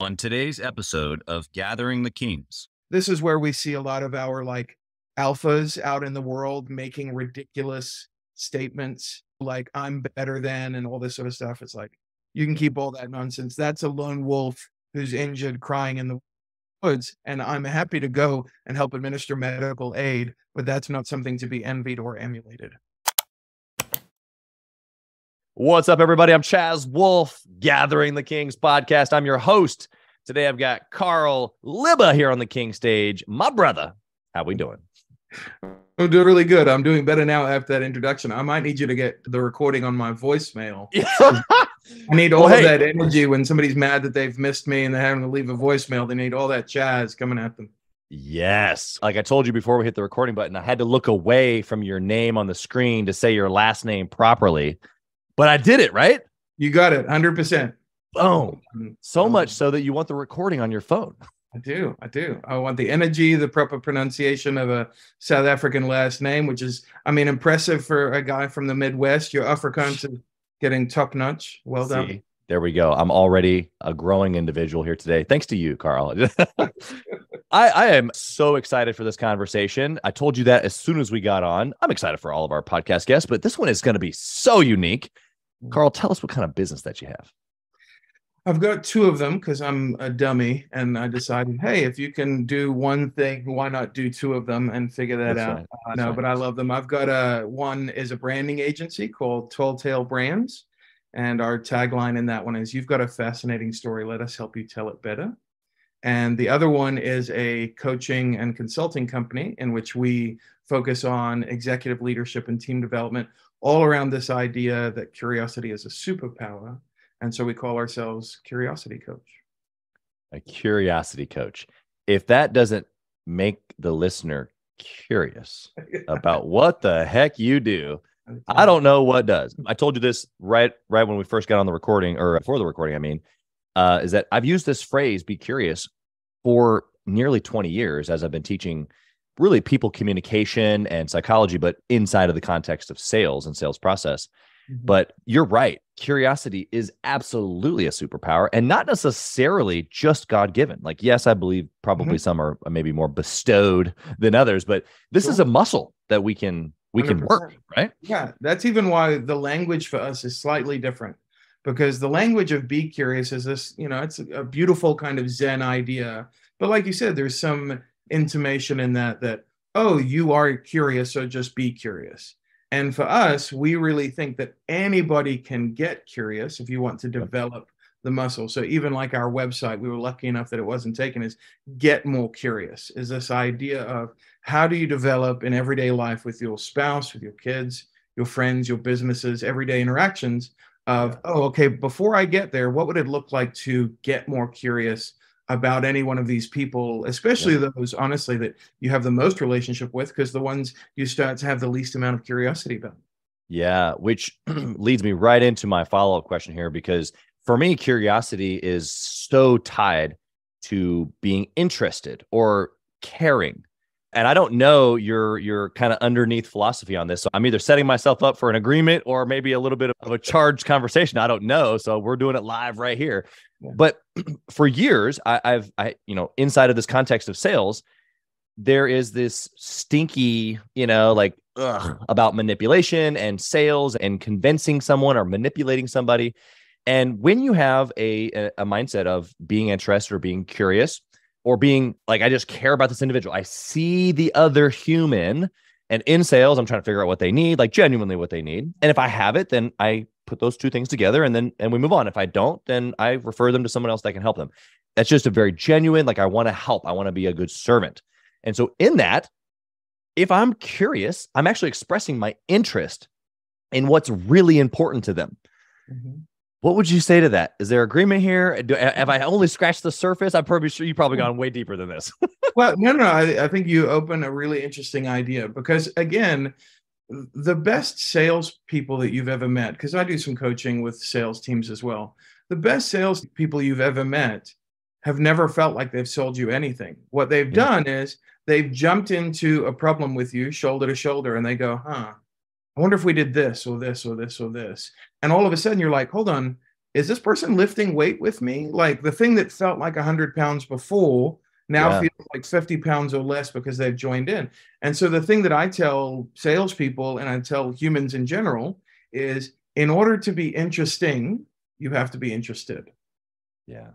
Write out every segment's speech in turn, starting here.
On today's episode of Gathering the Kings. This is where we see a lot of our alphas out in the world making ridiculous statements like I'm better than and all this sort of stuff. It's like you can keep all that nonsense. That's a lone wolf who's injured crying in the woods, and I'm happy to go and help administer medical aid, but that's not something to be envied or emulated. What's up, everybody? I'm Chaz, Wolfe, Gathering the Kings podcast. I'm your host. Today, I've got Carl Lubbe here on the King stage. My brother, how we doing? I'm doing really good. I'm doing better now after that introduction. I might need you to get the recording on my voicemail. I need all of that energy when somebody's mad that they've missed me and they're having to leave a voicemail. They need all that Chaz coming at them. Yes. Like I told you before we hit the recording button, I had to look away from your name on the screen to say your last name properly. But I did it, right? You got it, 100%. Boom. So much so that you want the recording on your phone. I do. I want the energy, the proper pronunciation of a South African last name, which is, impressive for a guy from the Midwest. Your Afrikaans is getting top notch. Well done. There we go. I'm already a growing individual here today. Thanks to you, Carl. I am so excited for this conversation. I told you that as soon as we got on. I'm excited for all of our podcast guests, but this one is going to be so unique. Carl, tell us what kind of business that you have. I've got two of them because I'm a dummy, and I decided, hey, if you can do one thing, why not do two of them and figure that out? Right. But I love them. I've got one is a branding agency called Tall Tale Brands, and our tagline in that one is, you've got a fascinating story. Let us help you tell it better. And the other one is a coaching and consulting company in which we focus on executive leadership and team development, all around this idea that curiosity is a superpower. And so we call ourselves Curiosity Coach. A curiosity coach. If that doesn't make the listener curious about what the heck you do, I don't know what does. I told you this right when we first got on the recording, or before the recording, is that I've used this phrase, be curious, for nearly 20 years as I've been teaching really people communication and psychology, but inside of the context of sales and sales process. Mm-hmm. But you're right. Curiosity is absolutely a superpower, and not necessarily just God-given. Like, yes, I believe probably some are maybe more bestowed than others, but this is a muscle that we can work, right? Yeah, that's even why the language for us is slightly different, because the language of be curious is this, it's a beautiful kind of Zen idea. But like you said, there's some intimation in that, oh, you are curious, so just be curious. And for us, we really think that anybody can get curious if you want to develop the muscle. So even like our website, we were lucky enough that it wasn't taken, is get more curious, is this idea of how do you develop in everyday life with your spouse, with your kids, your friends, your businesses, everyday interactions of, oh, okay, before I get there, what would it look like to get more curious about any one of these people, especially those, honestly, that you have the most relationship with, because the ones you start to have the least amount of curiosity about. Yeah, which leads me right into my follow-up question here, because for me, curiosity is so tied to being interested or caring. And I don't know your kind of underneath philosophy on this. So I'm either setting myself up for an agreement or maybe a little bit of a charged conversation. I don't know. So we're doing it live right here. Yeah. But for years, I've inside of this context of sales, there is this stinky, about manipulation and sales and convincing someone or manipulating somebody. And when you have a mindset of being interested or being curious, or being like, I just care about this individual, I see the other human, and in sales, I'm trying to figure out what they need, like genuinely what they need. And if I have it, then I put those two things together and we move on. If I don't, then I refer them to someone else that can help them. That's just a very genuine, like I want to help. I want to be a good servant. And so in that, if I'm curious, I'm actually expressing my interest in what's really important to them. Mm-hmm. What would you say to that? Is there agreement here? Have I only scratched the surface? I'm pretty sure you've probably gone way deeper than this. Well, no. I think you open a really interesting idea, because again, the best sales people that you've ever met, because I do some coaching with sales teams as well. The best sales people you've ever met have never felt like they've sold you anything. What they've done is they've jumped into a problem with you shoulder to shoulder, and they go, I wonder if we did this or this or this or this. And all of a sudden you're like, hold on, is this person lifting weight with me? Like the thing that felt like 100 pounds before now feels like 50 pounds or less because they've joined in. And so the thing that I tell salespeople and I tell humans in general is, in order to be interesting, you have to be interested. Yeah.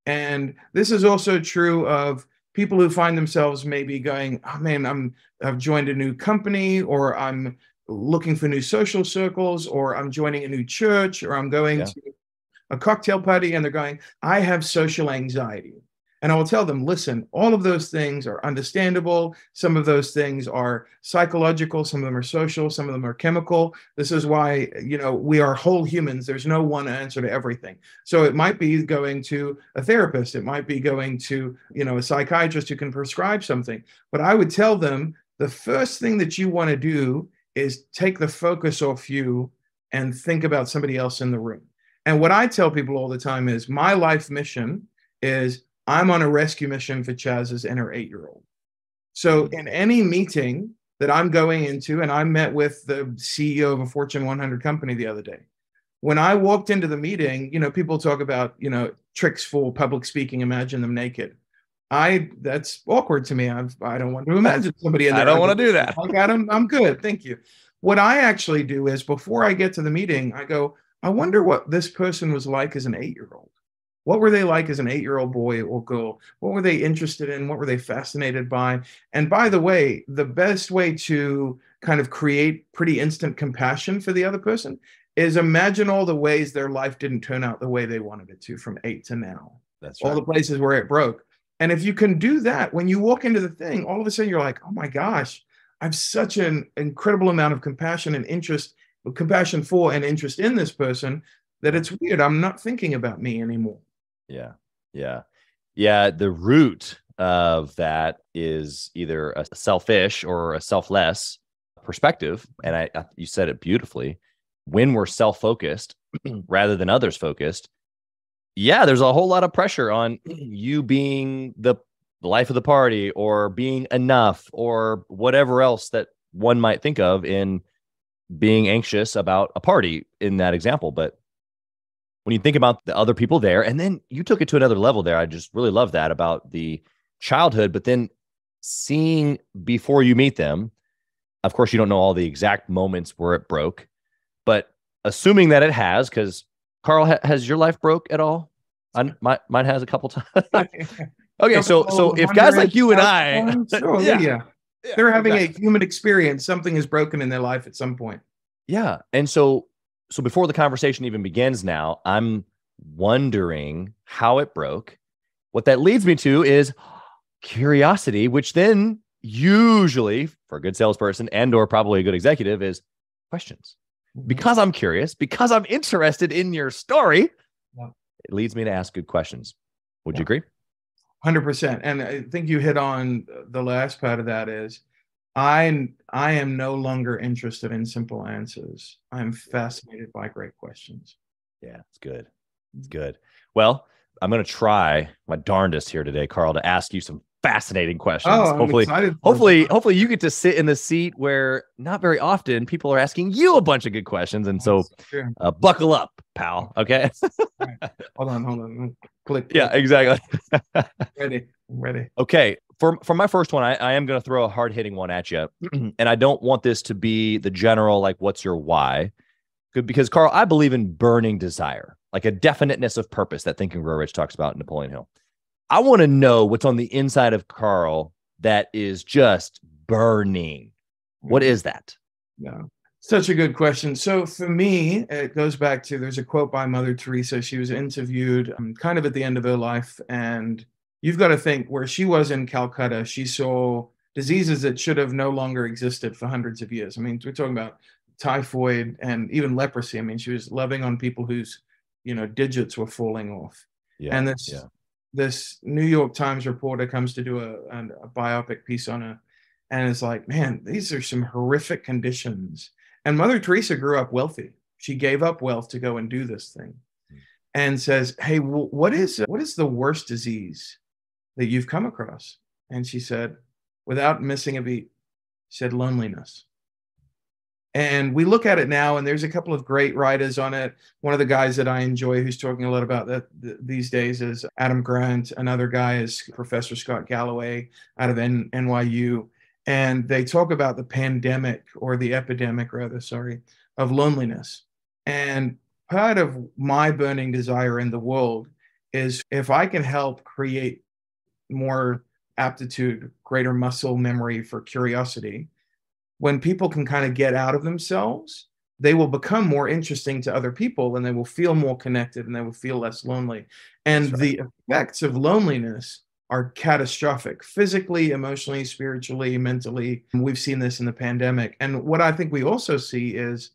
And this is also true of people who find themselves maybe going, oh man, I've joined a new company, or I'm looking for new social circles, or I'm joining a new church, or I'm going to a cocktail party, and they're going, I have social anxiety. And I will tell them, listen, all of those things are understandable. Some of those things are psychological. Some of them are social. Some of them are chemical. This is why, we are whole humans. There's no one answer to everything. So it might be going to a therapist. It might be going to, a psychiatrist who can prescribe something. But I would tell them the first thing that you want to do is take the focus off you and think about somebody else in the room. And what I tell people all the time is my life mission is, I'm on a rescue mission for Chaz's inner 8-year-old. So in any meeting that I'm going into, and I met with the CEO of a Fortune 100 company the other day, when I walked into the meeting, people talk about, tricks for public speaking, imagine them naked. That's awkward to me. I don't want to imagine somebody in there. I don't want to do that. Like, I'm good. Thank you. What I actually do is, before I get to the meeting, I go, I wonder what this person was like as an 8-year-old. What were they like as an 8-year-old boy or girl? What were they interested in? What were they fascinated by? And by the way, the best way to kind of create pretty instant compassion for the other person is imagine all the ways their life didn't turn out the way they wanted it to from 8 to now. That's right. All the places where it broke. And if you can do that, when you walk into the thing, all of a sudden you're like, oh my gosh, I have such an incredible amount of compassion and interest, compassion for and interest in this person, that it's weird. I'm not thinking about me anymore. Yeah. The root of that is either a selfish or a selfless perspective. And you said it beautifully. When we're self-focused rather than others focused, there's a whole lot of pressure on you being the life of the party, or being enough, or whatever else that one might think of in being anxious about a party in that example. But when you think about the other people there, and then you took it to another level there, I just really love that about the childhood, but then seeing before you meet them, of course, you don't know all the exact moments where it broke, but assuming that it has, because Carl, has your life broke at all? Mine has a couple times. Okay, so if guys like you and I, they're having a human experience, something is broken in their life at some point. Yeah, and so before the conversation even begins now, I'm wondering how it broke. What that leads me to is curiosity, which then usually, for a good salesperson and or probably a good executive, is questions. Because I'm curious, because I'm interested in your story, it leads me to ask good questions. Would you agree? 100%. And I think you hit on the last part of that is, I am no longer interested in simple answers. I'm fascinated by great questions. Yeah, it's good. It's good. Well, I'm going to try my darndest here today, Carl, to ask you some fascinating questions. Hopefully you get to sit in the seat where not very often people are asking you a bunch of good questions. And so buckle up, pal. Okay. Right. Hold on. Click. Yeah, exactly. Ready. Okay. For my first one, I am going to throw a hard-hitting one at you. And I don't want this to be the general, like, what's your why? Good, because, Carl, I believe in burning desire, like a definiteness of purpose that Think and Grow Rich talks about in Napoleon Hill. I want to know what's on the inside of Carl that is just burning. What is that? Yeah, such a good question. So for me, it goes back to, there's a quote by Mother Teresa. She was interviewed kind of at the end of her life, and you've got to think, where she was in Calcutta, she saw diseases that should have no longer existed for hundreds of years. I mean, we're talking about typhoid and even leprosy. I mean, she was loving on people whose, digits were falling off. Yeah, and this New York Times reporter comes to do a biopic piece on her, and it's like, man, these are some horrific conditions. And Mother Teresa grew up wealthy. She gave up wealth to go and do this thing, and says, hey, what is the worst disease that you've come across? And she said, without missing a beat, she said, loneliness. And we look at it now, and there's a couple of great writers on it. One of the guys that I enjoy who's talking a lot about that these days is Adam Grant. Another guy is Professor Scott Galloway out of NYU. And they talk about the pandemic, or the epidemic rather, sorry, of loneliness. And part of my burning desire in the world is, if I can help create more aptitude, greater muscle memory for curiosity, when people can kind of get out of themselves, they will become more interesting to other people, and they will feel more connected, and they will feel less lonely. And That's right. the effects of loneliness are catastrophic, physically, emotionally, spiritually, mentally. We've seen this in the pandemic. And what I think we also see is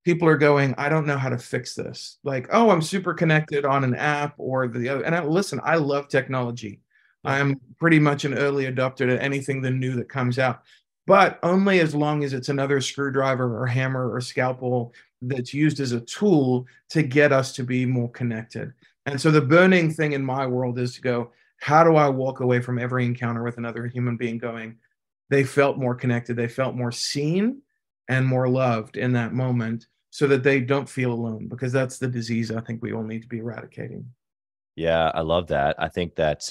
people are going, I don't know how to fix this. Like, oh, I'm super connected on an app or the other. And listen, I love technology. I'm pretty much an early adopter to anything new that comes out, but only as long as it's another screwdriver or hammer or scalpel that's used as a tool to get us to be more connected. And so the burning thing in my world is to go, how do I walk away from every encounter with another human being going, they felt more connected, they felt more seen and more loved in that moment, so that they don't feel alone, because that's the disease I think we all need to be eradicating. Yeah, I love that. I think that,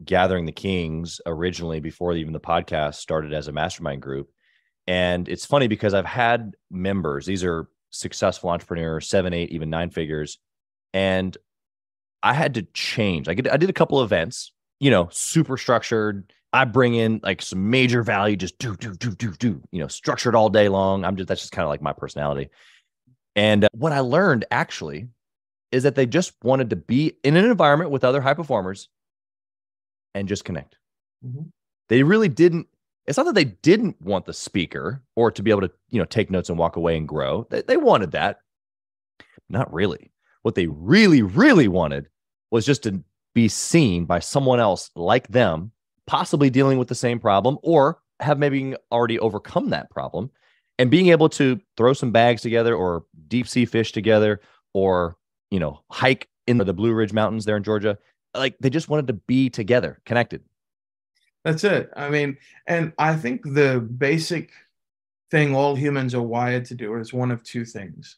Gathering the Kings originally, before even the podcast, started as a mastermind group. And it's funny because I've had members, these are successful entrepreneurs, 7, 8, even 9 figures. And I had to change. I did a couple of events, super structured. I bring in like some major value, just do, structured all day long. That's just kind of like my personality. And what I learned actually is that they just wanted to be in an environment with other high performers and just connect. Mm-hmm. They really didn't. It's not that they didn't want the speaker or to be able to, take notes and walk away and grow. They wanted that. Not really. What they really, really wanted was just to be seen by someone else like them, possibly dealing with the same problem, or have maybe already overcome that problem, and being able to throw some bags together, or deep sea fish together, or hike in the Blue Ridge Mountains there in Georgia. Like, they just wanted to be together, connected. That's it. I mean, and I think the basic thing all humans are wired to do is one of two things.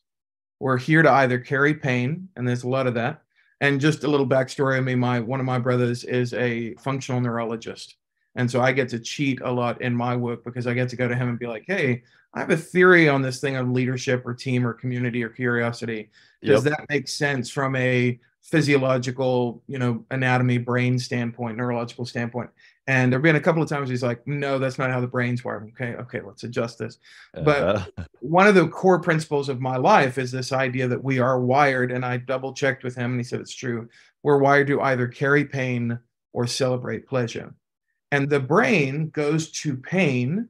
We're here to either carry pain, and there's a lot of that. And just a little backstory on me, one of my brothers is a functional neurologist. And so I get to cheat a lot in my work, because I get to go to him and be like, hey, I have a theory on this thing of leadership or team or community or curiosity. Does that make sense from a physiological, anatomy, brain standpoint, neurological standpoint? And there've been a couple of times he's like, no, that's not how the brain's wired. Okay, let's adjust this. But one of the core principles of my life is this idea that we are wired, and I double checked with him and he said it's true. We're wired to either carry pain or celebrate pleasure. And the brain goes to pain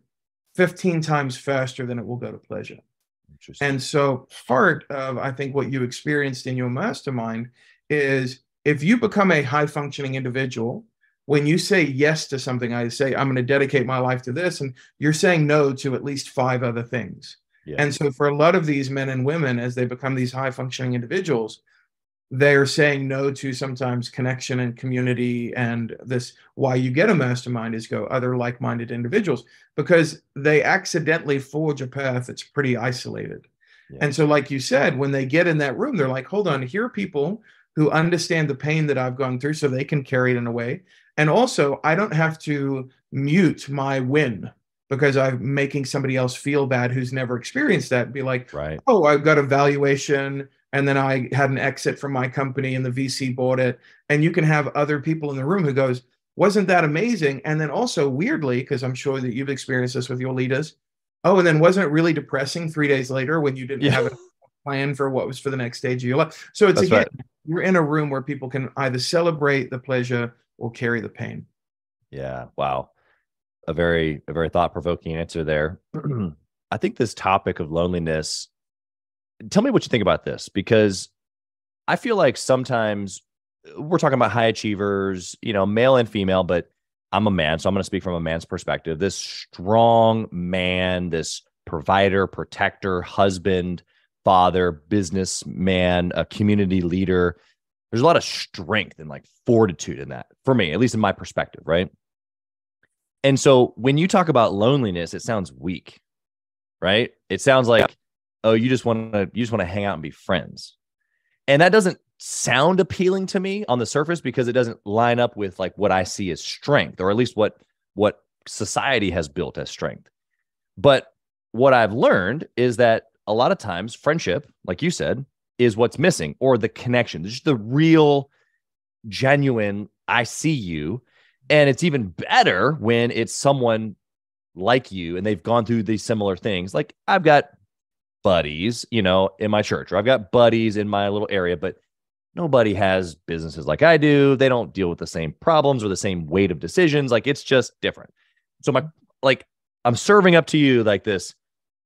15 times faster than it will go to pleasure. And so part of, I think, what you experienced in your mastermind is, if you become a high functioning individual, when you say yes to something, I say, I'm going to dedicate my life to this, and you're saying no to at least 5 other things. Yeah. And so for a lot of these men and women, as they become these high functioning individuals, they're saying no to sometimes connection and community. And this, why you get a mastermind is go other like-minded individuals, because they accidentally forge a path that's pretty isolated. Yeah. And so, like you said, when they get in that room, they're like, hold on, here are people who understand the pain that I've gone through, so they can carry it in a way. And also, I don't have to mute my win because I'm making somebody else feel bad who's never experienced that. Be like, right, oh, I've got a valuation, and then I had an exit from my company and the VC bought it. And you can have other people in the room who goes, wasn't that amazing? And then also, weirdly, because I'm sure that you've experienced this with your leaders, oh, and then wasn't it really depressing 3 days later when you didn't have a plan for what was for the next stage of your life? So it's, again, you're in a room where people can either celebrate the pleasure or carry the pain. Yeah. Wow. A very thought-provoking answer there. I think this topic of loneliness, tell me what you think about this, because I feel like sometimes we're talking about high achievers, male and female, but I'm a man, so I'm going to speak from a man's perspective. This strong man, this provider, protector, husband, father, businessman, a community leader. There's a lot of strength and like fortitude in that, for me, at least in my perspective, right? And so when you talk about loneliness, it sounds weak. right? It sounds like, oh, you just want to hang out and be friends. And that doesn't sound appealing to me on the surface because it doesn't line up with like what I see as strength, or at least what society has built as strength. But what I've learned is that a lot of times friendship, like you said, is what's missing, or the connection. Just the real, genuine, I see you. And it's even better when it's someone like you and they've gone through these similar things. Like I've got buddies, in my church, or I've got buddies in my little area, but nobody has businesses like I do. They don't deal with the same problems or the same weight of decisions. Like it's just different. So I'm serving up to you like this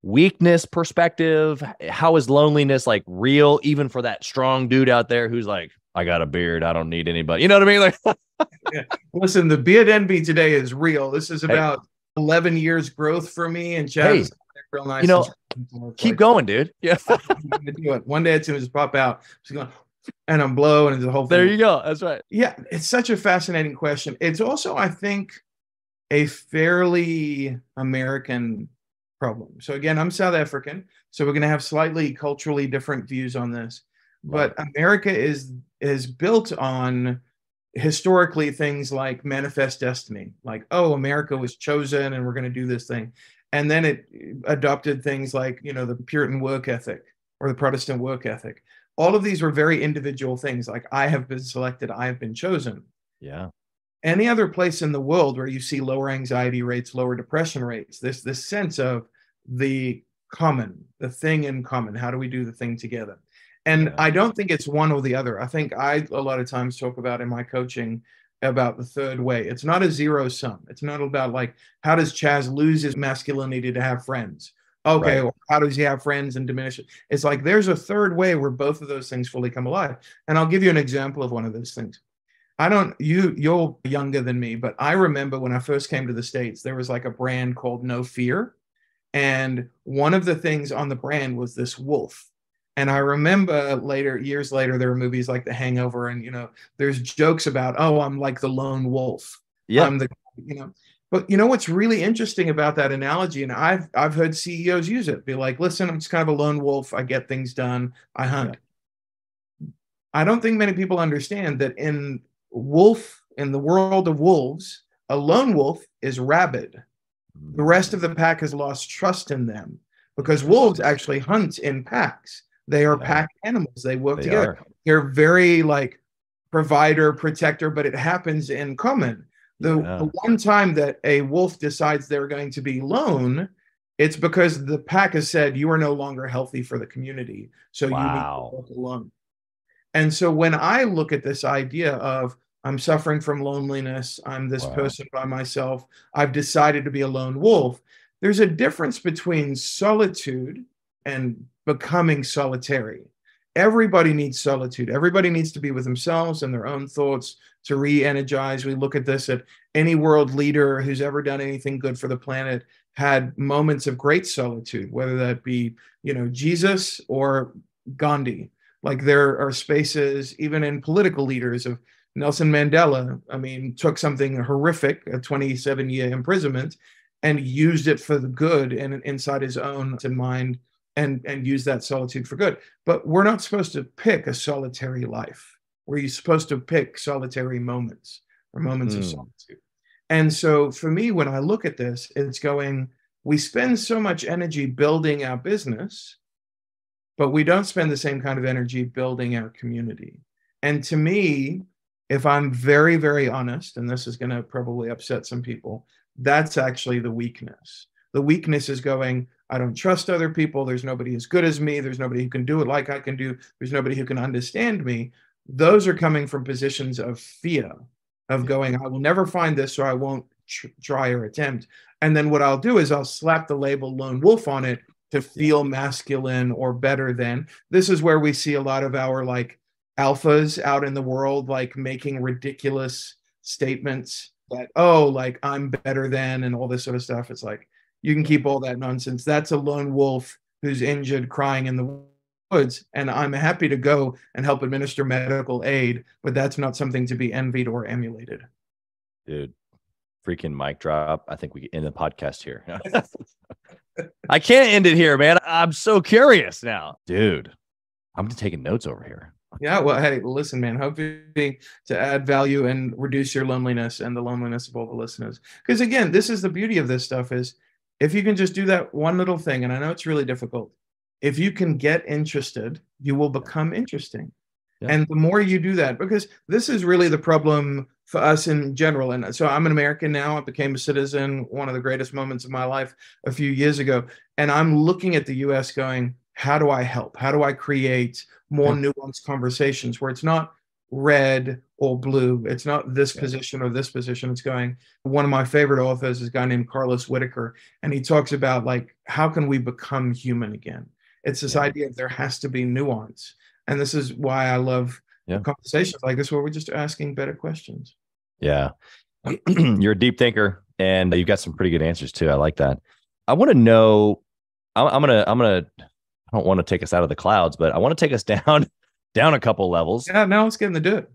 weakness perspective. How is loneliness like real, even for that strong dude out there who's like, I got a beard, I don't need anybody. You know what I mean? Like, yeah. Listen, the beard envy today is real. This is about 11 years growth for me, and Chaz, real nice. Keep going, dude. Yeah. Do it. One day it's going to just pop out. She's going, and I'm blowing, and the whole thing. There you go. That's right. Yeah, it's such a fascinating question. It's also, I think, a fairly American problem. So again, I'm South African, so we're going to have slightly culturally different views on this. But America is built on historically things like manifest destiny, like, oh, America was chosen and we're going to do this thing. And then it adopted things like, the Puritan work ethic or the Protestant work ethic. All of these were very individual things, like I have been selected, I have been chosen. Yeah. Any other place in the world where you see lower anxiety rates, lower depression rates, this sense of the common, the thing in common, how do we do the thing together? And I don't think it's one or the other. I think I a lot of times talk about in my coaching about the third way. It's not a zero sum. It's not about like, how does Chaz lose his masculinity to have friends? Okay, right. Well, how does he have friends and diminish it? It's like there's a third way where both of those things fully come alive. And I'll give you an example of one of those things. You're younger than me, but I remember when I first came to the States, there was like a brand called No Fear. And one of the things on the brand was this wolf. And I remember years later, there were movies like The Hangover, and there's jokes about, oh, I'm like the lone wolf. Yeah. I'm but what's really interesting about that analogy, and I've heard CEOs use it, be like, listen, I'm just kind of a lone wolf. I get things done. I hunt. Yeah. I don't think many people understand that in the world of wolves, a lone wolf is rabid. The rest of the pack has lost trust in them because wolves actually hunt in packs. They are pack animals. They work together. They're very like provider, protector, but it happens in common. The one time that a wolf decides they're going to be lone, it's because the pack has said, you are no longer healthy for the community. So you need to work alone. And so when I look at this idea of I'm suffering from loneliness, I'm this person by myself, I've decided to be a lone wolf, there's a difference between solitude and becoming solitary. Everybody needs solitude. Everybody needs to be with themselves and their own thoughts to re-energize. We look at this at any world leader who's ever done anything good for the planet had moments of great solitude, whether that be, Jesus or Gandhi. Like there are spaces, even in political leaders, of Nelson Mandela, took something horrific, a 27-year imprisonment, and used it for the good and inside his own mind, and use that solitude for good. But we're not supposed to pick a solitary life. We're supposed to pick solitary moments or moments of solitude. And so for me, when I look at this, it's going, we spend so much energy building our business, but we don't spend the same kind of energy building our community. And to me, if I'm very, very honest, and this is going to probably upset some people, that's actually the weakness. The weakness is going, I don't trust other people. There's nobody as good as me. There's nobody who can do it like I can do. There's nobody who can understand me. Those are coming from positions of fear, of going, I will never find this, so I won't try or attempt. And then what I'll do is I'll slap the label lone wolf on it to feel masculine or better than. This is where we see a lot of our like alphas out in the world, like making ridiculous statements that, oh, like I'm better than, and all this sort of stuff. It's like, you can keep all that nonsense. That's a lone wolf who's injured, crying in the woods. And I'm happy to go and help administer medical aid, but that's not something to be envied or emulated. Dude, freaking mic drop. I think we end the podcast here. I can't end it here, man. I'm so curious now, dude. I'm taking notes over here. Yeah, well, hey, listen, man, hopefully to add value and reduce your loneliness and the loneliness of all the listeners. Because again, this is the beauty of this stuff is if you can just do that one little thing, and I know it's really difficult, if you can get interested, you will become interesting. Yeah. And the more you do that, because this is really the problem for us in general. And so I'm an American now. I became a citizen, one of the greatest moments of my life a few years ago. And I'm looking at the US going, how do I help? How do I create more nuanced conversations where it's not red or blue? It's not this position or this position. It's going, one of my favorite authors is a guy named Carl Lubbe, and he talks about like, how can we become human again? It's this idea that there has to be nuance. And this is why I love conversations like this, where we're just asking better questions. Yeah. You're a deep thinker and you've got some pretty good answers too. I like that. I want to know, I'm going to, I don't want to take us out of the clouds, but I want to take us down a couple levels. Yeah, now let's get in the dirt.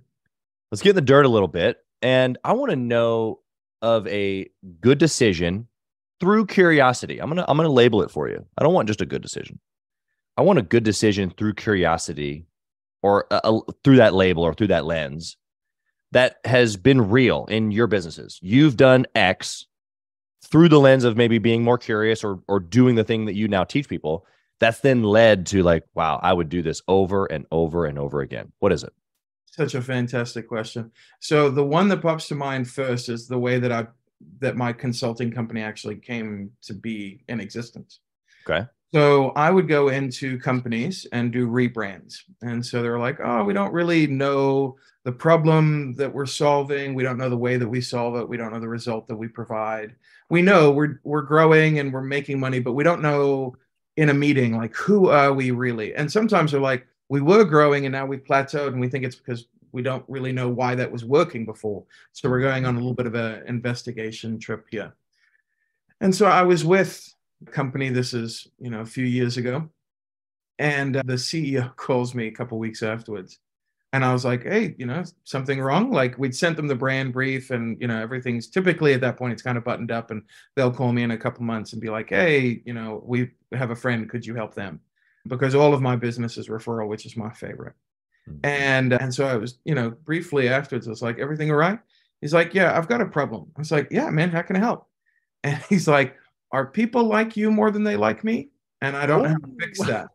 Let's get in the dirt a little bit. And I want to know of a good decision through curiosity. I'm going to label it for you. I don't want just a good decision. I want a good decision through curiosity or through that label or through that lens that has been real in your businesses. You've done X through the lens of maybe being more curious or doing the thing that you now teach people. That's then led to like, wow, I would do this over and over and over again. What is it? Such a fantastic question. So the one that pops to mind first is the way that my consulting company actually came to be in existence. Okay. So I would go into companies and do rebrands. And so they're like, oh, we don't really know the problem that we're solving. We don't know the way that we solve it. We don't know the result that we provide. We know we're growing and we're making money, but we don't know in a meeting, like, who are we really? And sometimes they're like, we were growing and now we've plateaued, and we think it's because we don't really know why that was working before. So we're going on a little bit of an investigation trip here. And so I was with a company, this is, a few years ago, and the CEO calls me a couple of weeks afterwards. And I was like, hey, something wrong? Like, we'd sent them the brand brief and, everything's typically at that point, it's kind of buttoned up, and they'll call me in a couple months and be like, hey, we have a friend, could you help them? Because all of my business is referral, which is my favorite. Mm-hmm. And so I was, briefly afterwards, I was like, everything all right? He's like, yeah, I've got a problem. I was like, yeah, man, how can I help? And he's like, are people like you more than they like me? And I don't know how to fix that.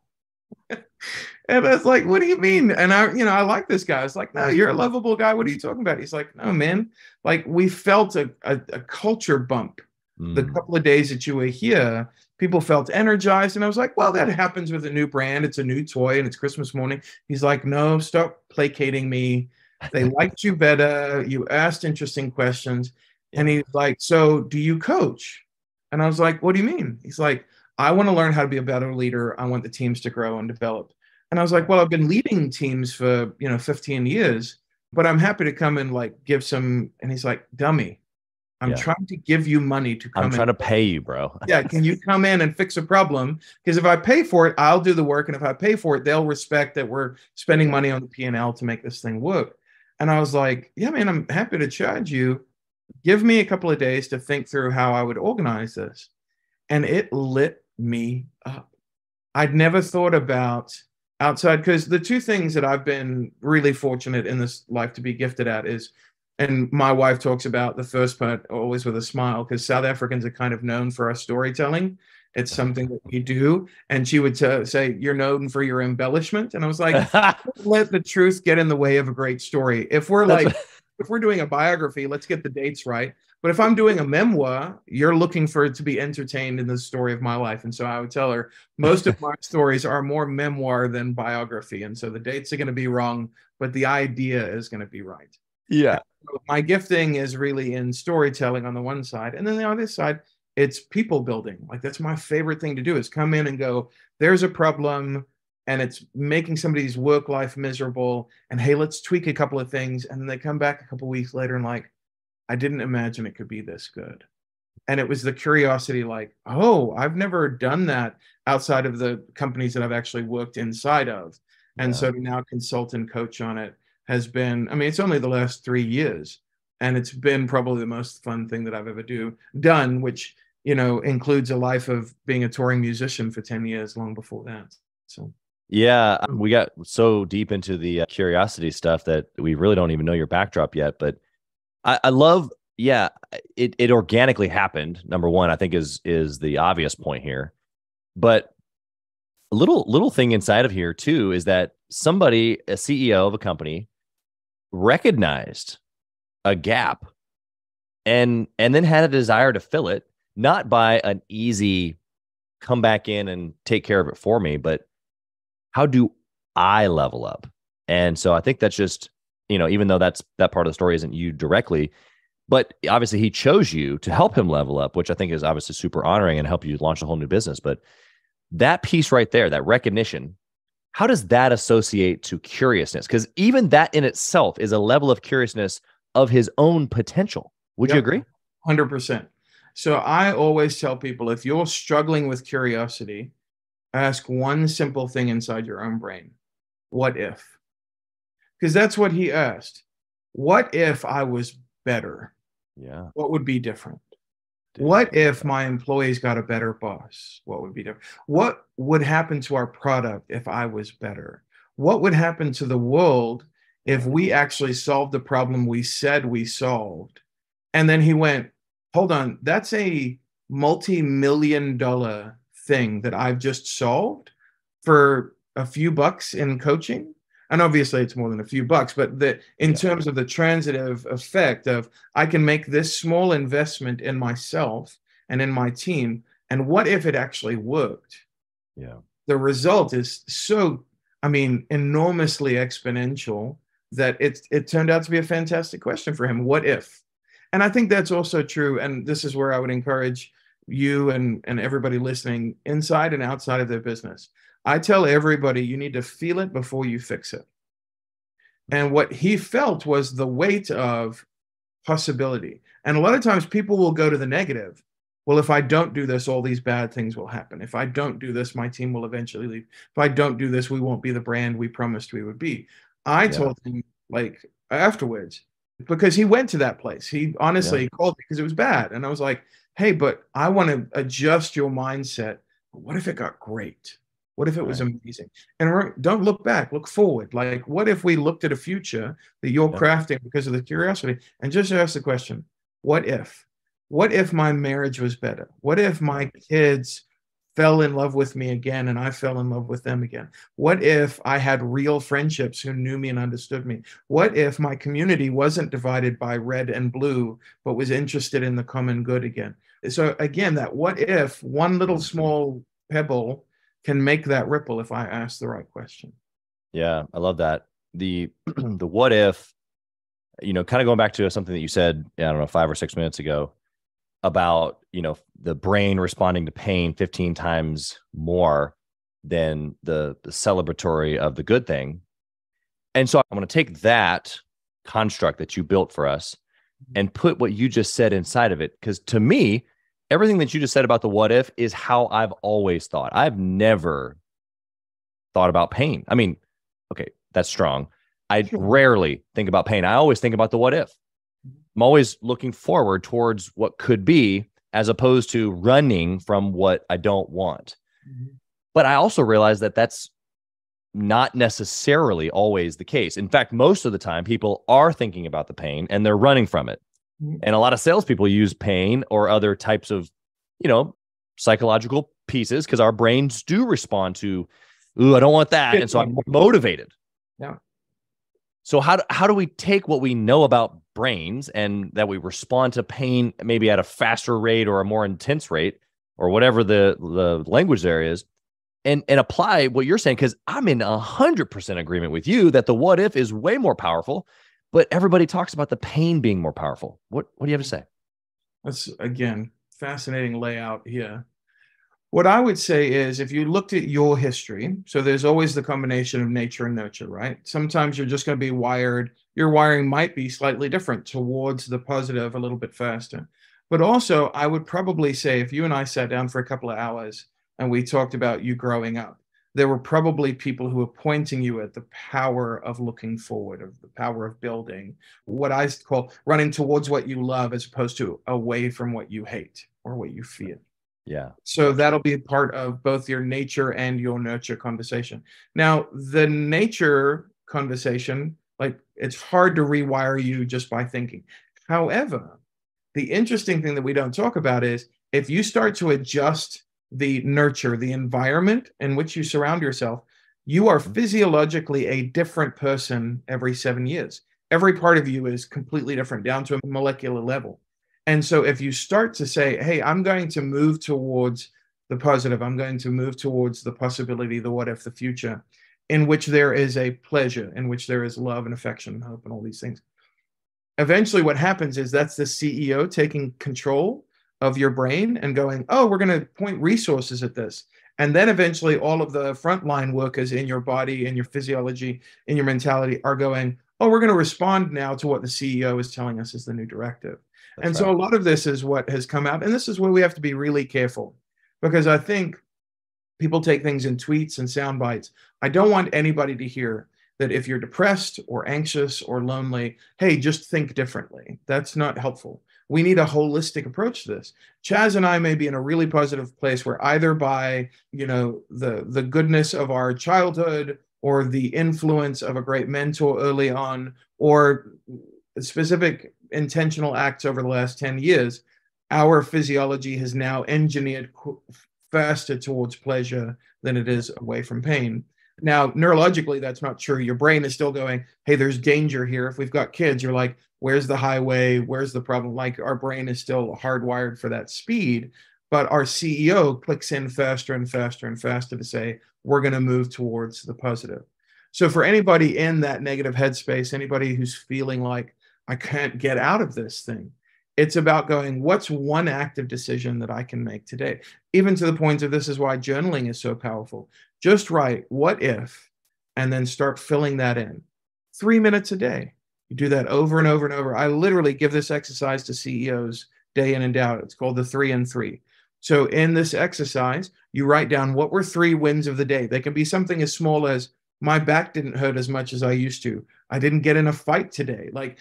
And I was like, what do you mean? And I like this guy. I was like, no, you're a lovable guy. What are you talking about? He's like, no, man. Like, we felt a culture bump the couple of days that you were here. People felt energized. And I was like, well, that happens with a new brand. It's a new toy and it's Christmas morning. He's like, no, stop placating me. They liked you better. You asked interesting questions. And he's like, so do you coach? And I was like, what do you mean? He's like, I want to learn how to be a better leader. I want the teams to grow and develop. And I was like, well, I've been leading teams for, 15 years, but I'm happy to come and like give some. And he's like, dummy, I'm trying to give you money to come in. I'm trying to pay you, bro. Yeah. Can you come in and fix a problem? Because if I pay for it, I'll do the work. And if I pay for it, they'll respect that we're spending money on the P&L to make this thing work. And I was like, yeah, man, I'm happy to charge you. Give me a couple of days to think through how I would organize this. And it lit me up. I'd never thought about outside, because the two things that I've been really fortunate in this life to be gifted at is, and my wife talks about the first part always with a smile, because South Africans are kind of known for our storytelling. It's something that we do. And she would say, you're known for your embellishment. And I was like, let the truth get in the way of a great story. If we're doing a biography, let's get the dates right. But if I'm doing a memoir, you're looking for it to be entertained in the story of my life. And so I would tell her, most of my stories are more memoir than biography. And so the dates are going to be wrong, but the idea is going to be right. Yeah. So my gifting is really in storytelling on the one side. And then the other side, it's people building. Like, that's my favorite thing to do, is come in and go, there's a problem and it's making somebody's work life miserable. And hey, let's tweak a couple of things. And then they come back a couple of weeks later and like, I didn't imagine it could be this good. And it was the curiosity, like, oh, I've never done that outside of the companies that I've actually worked inside of. And so to now consult and coach on it has been, it's only the last 3 years. And it's been probably the most fun thing that I've ever done, which, includes a life of being a touring musician for 10 years, long before that. So. Yeah, we got so deep into the curiosity stuff that we really don't even know your backdrop yet. But I love, yeah, it organically happened. Number one, I think is the obvious point here. But a little thing inside of here too is that somebody, a CEO of a company, recognized a gap and then had a desire to fill it, not by an easy come back in and take care of it for me, but how do I level up? And so I think that's just, even though that part of the story isn't you directly, but obviously he chose you to help him level up, which I think is obviously super honoring and help you launch a whole new business. But that piece right there, that recognition, how does that associate to curiousness? Because even that in itself is a level of curiousness of his own potential. Would you agree? 100%. So I always tell people, if you're struggling with curiosity, ask one simple thing inside your own brain. What if? Because that's what he asked. What if I was better? Yeah. What would be different? What if my employees got a better boss? What would be different? What would happen to our product if I was better? What would happen to the world if we actually solved the problem we said we solved? And then he went, hold on, that's a multi-million-dollar thing that I've just solved for a few bucks in coaching. And obviously it's more than a few bucks, but in terms of the transitive effect of, I can make this small investment in myself and in my team. And what if it actually worked? Yeah. The result is so, enormously exponential that it turned out to be a fantastic question for him. What if? And I think that's also true. And this is where I would encourage you and everybody listening inside and outside of their business. I tell everybody, you need to feel it before you fix it. And what he felt was the weight of possibility. And a lot of times people will go to the negative. Well, if I don't do this, all these bad things will happen. If I don't do this, my team will eventually leave. If I don't do this, we won't be the brand we promised we would be. I told him, afterwards, because he went to that place. He honestly called me because it was bad. And I was like, hey, but I want to adjust your mindset. What if it got great? What if it was amazing? And don't look back, look forward. Like, what if we looked at a future that you're crafting because of the curiosity, and just ask the question, what if? What if my marriage was better? What if my kids fell in love with me again and I fell in love with them again? What if I had real friendships who knew me and understood me? What if my community wasn't divided by red and blue, but was interested in the common good again? So again, that what if, one little small pebble can make that ripple if I ask the right question. Yeah, I love that. The what if, kind of going back to something that you said, I don't know, 5 or 6 minutes ago about, the brain responding to pain 15 times more than the celebratory of the good thing. And so I'm going to take that construct that you built for us and put what you just said inside of it. Because to me, everything that you just said about the what if is how I've always thought. I've never thought about pain. Okay, that's strong. I rarely think about pain. I always think about the what if. I'm always looking forward towards what could be, as opposed to running from what I don't want. But I also realize that that's not necessarily always the case. In fact, most of the time, people are thinking about the pain and they're running from it. And a lot of salespeople use pain or other types of, psychological pieces because our brains do respond to, ooh, I don't want that. And so I'm more motivated. Yeah. So how do we take what we know about brains and that we respond to pain maybe at a faster rate or a more intense rate or whatever the language there is and apply what you're saying? Because I'm in 100% agreement with you that the what if is way more powerful, but everybody talks about the pain being more powerful. What do you have to say? That's, again, fascinating layout here. What I would say is, if you looked at your history, so there's always the combination of nature and nurture, right? Sometimes you're just going to be wired. Your wiring might be slightly different towards the positive a little bit faster. But also, I would probably say, if you and I sat down for a couple of hours and we talked about you growing up, there were probably people who were pointing you at the power of looking forward, of the power of building, what I call running towards what you love as opposed to away from what you hate or what you fear. Yeah. So that'll be a part of both your nature and your nurture conversation. Now, the nature conversation, like, it's hard to rewire you just by thinking. However, the interesting thing that we don't talk about is if you start to adjust the nurture, the environment in which you surround yourself, you are physiologically a different person every 7 years. Every part of you is completely different down to a molecular level. And so if you start to say, hey, I'm going to move towards the positive, I'm going to move towards the possibility, the what if, the future, in which there is a pleasure, in which there is love and affection and hope and all these things. Eventually what happens is that's the CEO taking control of your brain and going, oh, we're going to point resources at this. And then eventually all of the frontline workers in your body, in your physiology, in your mentality are going, oh, we're going to respond now to what the CEO is telling us is the new directive. And so a lot of this is what has come out. And this is where we have to be really careful, because I think people take things in tweets and sound bites. I don't want anybody to hear that if you're depressed or anxious or lonely, hey, just think differently. That's not helpful. We need a holistic approach to this. Chaz and I may be in a really positive place where either by, the goodness of our childhood or the influence of a great mentor early on, or specific intentional acts over the last 10 years, our physiology has now engineered faster towards pleasure than it is away from pain. Now, neurologically, that's not true. Your brain is still going, hey, there's danger here. If we've got kids, you're like, where's the highway? Where's the problem? Like, our brain is still hardwired for that speed. But our CEO clicks in faster and faster and faster to say, we're going to move towards the positive. So for anybody in that negative headspace, anybody who's feeling like, I can't get out of this thing, it's about going, what's one active decision that I can make today? Even to the point of, this is why journaling is so powerful. Just write, what if, and then start filling that in. 3 minutes a day. You do that over and over and over. I literally give this exercise to CEOs day in and day out. It's called the 3 and 3. So in this exercise, you write down what were 3 wins of the day. They can be something as small as, my back didn't hurt as much as I used to. I didn't get in a fight today. Like,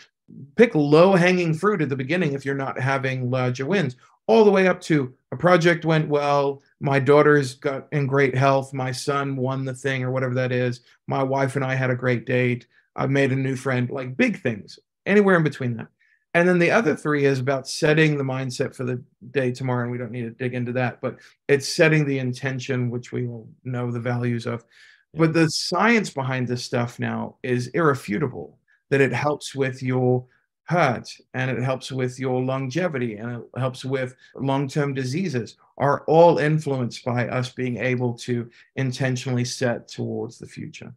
pick low-hanging fruit at the beginning if you're not having larger wins, all the way up to a project went well, my daughter's got in great health, my son won the thing or whatever that is, my wife and I had a great date, I've made a new friend, like big things, anywhere in between that. And then the other 3 is about setting the mindset for the day tomorrow, and we don't need to dig into that, but it's setting the intention, which we will know the values of. Yeah. But the science behind this stuff now is irrefutable, that it helps with your heart, and it helps with your longevity, and it helps with long-term diseases, are all influenced by us being able to intentionally set towards the future.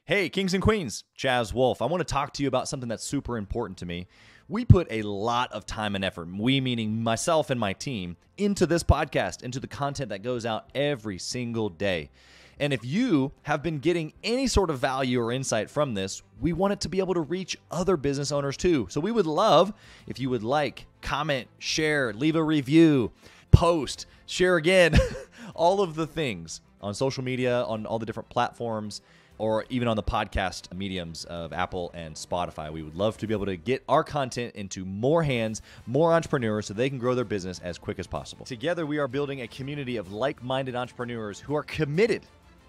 Hey, kings and queens, Chaz Wolfe. I want to talk to you about something that's super important to me. We put a lot of time and effort, we meaning myself and my team, into this podcast, into the content that goes out every single day. And if you have been getting any sort of value or insight from this, we want it to be able to reach other business owners too. So we would love if you would like, comment, share, leave a review, post, share again, all of the things on social media, on all the different platforms, or even on the podcast mediums of Apple and Spotify. We would love to be able to get our content into more hands, more entrepreneurs, so they can grow their business as quick as possible. Together, we are building a community of like-minded entrepreneurs who are committed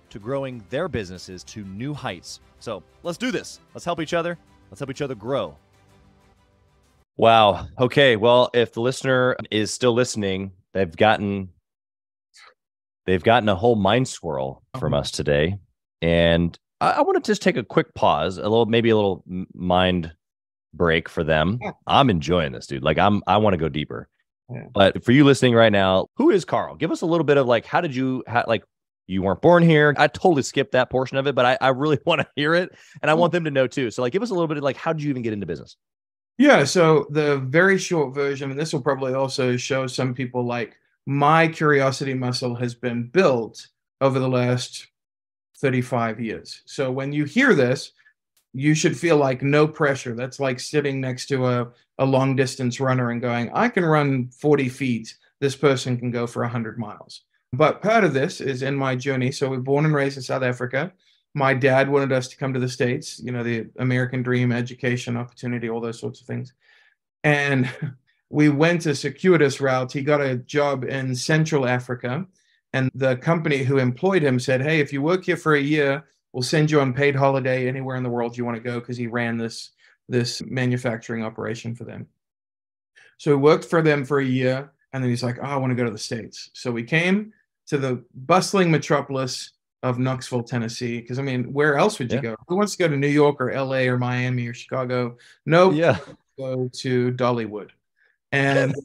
to growing their businesses to new heights. So let's do this. Let's help each other. Let's help each other grow. Wow. Okay. Well, if the listener is still listening, they've gotten a whole mind swirl from us today. And I want to just take a quick pause, maybe a little mind break for them. Yeah. I'm enjoying this, dude. Like I want to go deeper. Yeah. But for you listening right now, who is Carl? Give us a little bit of like, you weren't born here. I totally skipped that portion of it, but I really want to hear it. And I want them to know too. So like, give us a little bit of like, how did you even get into business? Yeah. So the very short version, and this will probably also show some people, like, my curiosity muscle has been built over the last 35 years. So when you hear this, you should feel like no pressure. That's like sitting next to a long distance runner and going, I can run 40 feet. This person can go for 100 miles. But part of this is in my journey. So we're born and raised in South Africa. My dad wanted us to come to the States, the American dream, education, opportunity, all those sorts of things. And we went a circuitous route. He got a job in Central Africa. And the company who employed him said, hey, if you work here for a year, we'll send you on paid holiday anywhere in the world you want to go, because he ran this manufacturing operation for them. So he worked for them for a year. And then he's like, oh, I want to go to the States. So we came to the bustling metropolis of Knoxville, Tennessee. Because, I mean, where else would you go? Who wants to go to New York or LA or Miami or Chicago? Nope. Yeah. Go to Dollywood. And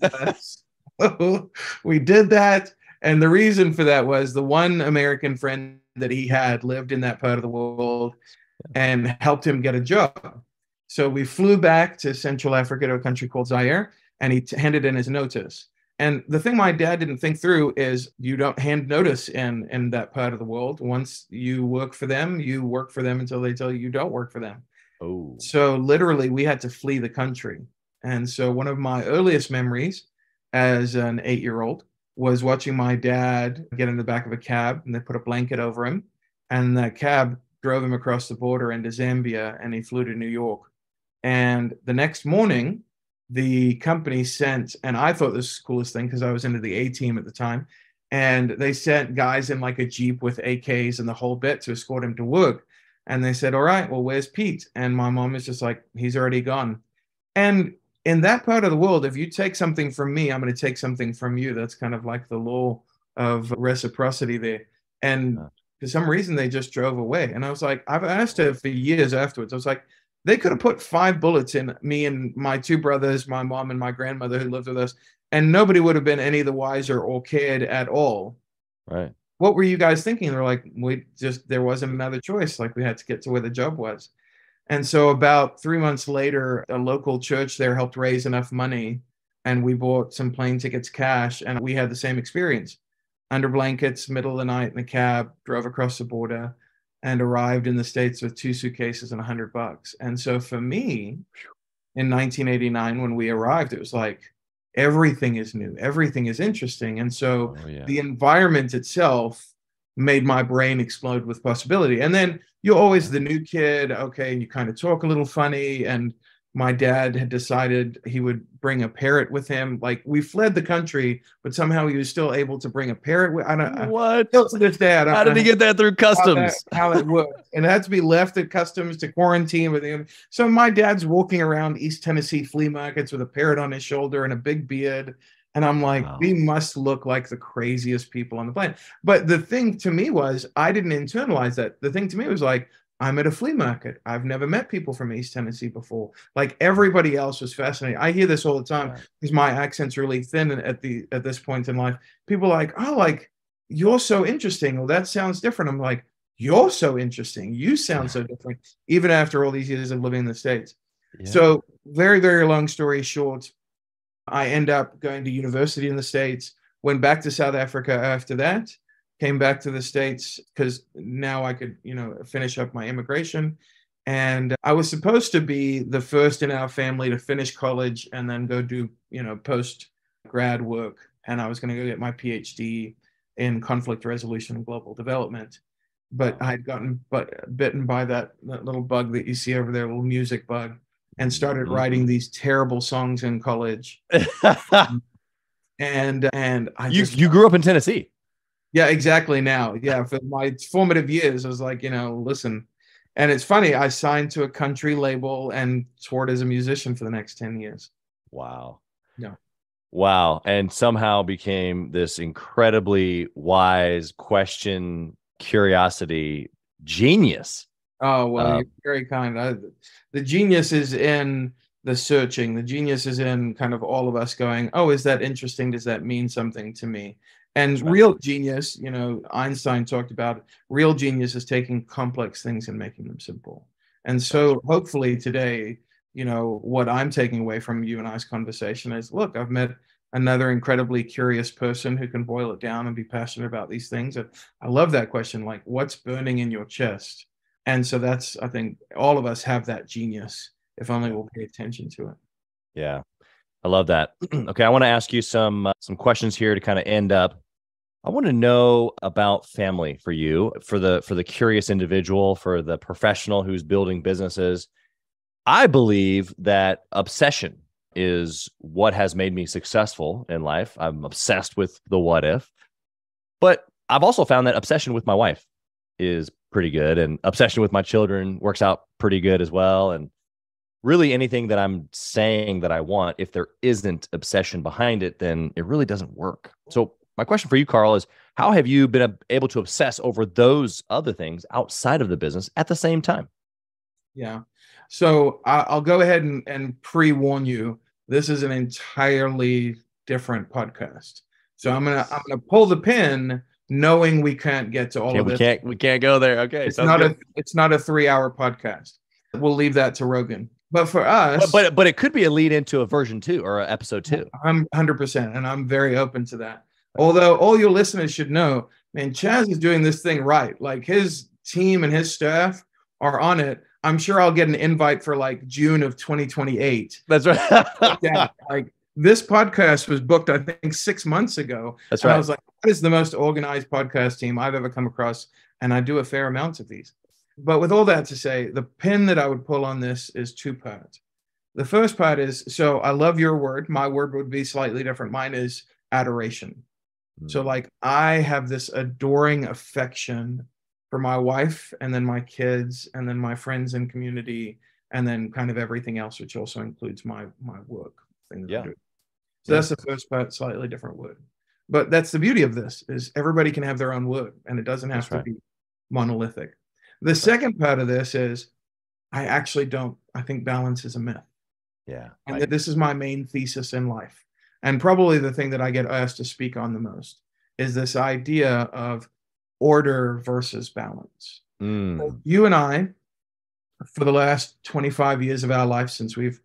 so we did that. And the reason for that was the one American friend that he had lived in that part of the world and helped him get a job. So we flew back to Central Africa, to a country called Zaire, and he handed in his notice. And the thing my dad didn't think through is you don't hand notice in that part of the world. Once you work for them, you work for them until they tell you don't work for them. Oh. So literally we had to flee the country. And so one of my earliest memories as an 8-year-old was watching my dad get in the back of a cab, and they put a blanket over him. And that cab drove him across the border into Zambia, and he flew to New York. And the next morning, the company sent, and I thought this was the coolest thing because I was into the A team at the time, and they sent guys in like a Jeep with AKs and the whole bit to escort him to work. And they said, all right, well, where's Pete? And my mom is just like, he's already gone. And in that part of the world, if you take something from me, I'm going to take something from you. That's kind of like the law of reciprocity there. And for some reason, they just drove away. And I was like, I've asked her for years afterwards. I was like, they could have put 5 bullets in me and my 2 brothers, my mom and my grandmother who lived with us, and nobody would have been any the wiser or cared at all. Right. What were you guys thinking? They're like, there wasn't another choice. Like, we had to get to where the job was. And so about 3 months later, a local church there helped raise enough money, and we bought some plane tickets cash, and we had the same experience. Under blankets, middle of the night in a cab, drove across the border, and arrived in the States with 2 suitcases and $100. And so for me, in 1989, when we arrived, it was like, everything is new, everything is interesting. And so the environment itself made my brain explode with possibility. And then you're always the new kid, okay, and you kind of talk a little funny. And my dad had decided he would bring a parrot with him. Like, we fled the country, but somehow he was still able to bring a parrot with. What? Still to this day, how did he get that through customs? How it worked. And it had to be left at customs to quarantine with him. So my dad's walking around East Tennessee flea markets with a parrot on his shoulder and a big beard. And I'm like, we must look like the craziest people on the planet. But the thing to me was, I didn't internalize that. The thing to me was like, I'm at a flea market. I've never met people from East Tennessee before. Like, everybody else was fascinating. I hear this all the time because my accent's really thin at this point in life. People are like, oh, like, you're so interesting. Well, that sounds different. I'm like, you're so interesting. You sound so different, even after all these years of living in the States. Yeah. So very, very long story short, I end up going to university in the States, went back to South Africa after that, came back to the States because now I could, finish up my immigration. And I was supposed to be the first in our family to finish college and then go do, post-grad work. And I was going to go get my PhD in conflict resolution and global development. But I had gotten bitten by that little bug that you see over there, little music bug, and started writing these terrible songs in college. and you grew up in Tennessee. Yeah, exactly. Now, for my formative years, I was like, listen. And it's funny, I signed to a country label and toured as a musician for the next 10 years. Wow. Yeah. Wow. And somehow became this incredibly wise, curiosity genius. Oh, well, you're very kind. The genius is in the searching. The genius is in kind of all of us going, oh, is that interesting? Does that mean something to me? And real genius, Einstein talked about, real genius is taking complex things and making them simple. And so hopefully today, what I'm taking away from you and I's conversation is, look, I've met another incredibly curious person who can boil it down and be passionate about these things. And I love that question, like, what's burning in your chest? And so I think all of us have that genius, if only we'll pay attention to it. Yeah. I love that. Okay. I want to ask you some questions here to kind of end up. I want to know about family for you, for the curious individual, for the professional who's building businesses. I believe that obsession is what has made me successful in life. I'm obsessed with the what if, but I've also found that obsession with my wife is pretty good, and obsession with my children works out pretty good as well. And really anything that I'm saying that I want, if there isn't obsession behind it, then it really doesn't work. So my question for you, Carl, is how have you been able to obsess over those other things outside of the business at the same time? Yeah. So I'll go ahead and pre-warn you. This is an entirely different podcast. So I'm gonna pull the pin, knowing we can't get to all of this. We can't go there. Okay, it's not a 3-hour podcast. We'll leave that to Rogan. But for us, but it could be a lead into a version 2 or episode 2. I'm 100%, and I'm very open to that. Although all your listeners should know, man, Chaz is doing this thing right. Like, his team and his staff are on it. I'm sure I'll get an invite for like June of 2028. That's right. Yeah, like, this podcast was booked, I think, 6 months ago. That's right. And I was like, that is the most organized podcast team I've ever come across. And I do a fair amount of these. But with all that to say, the pin that I would pull on this is 2 parts. The first part is, so I love your word. My word would be slightly different. Mine is adoration. So like, I have this adoring affection for my wife, and then my kids, and then my friends and community, and then kind of everything else, which also includes my work thing that I do. So that's the first part, slightly different word. But that's the beauty of this, is everybody can have their own word, and it doesn't have to be monolithic. The second part of this is, I think balance is a myth. Yeah. And this is my main thesis in life. And probably the thing that I get asked to speak on the most is this idea of order versus balance. So you and I, for the last 25 years of our life, since we've,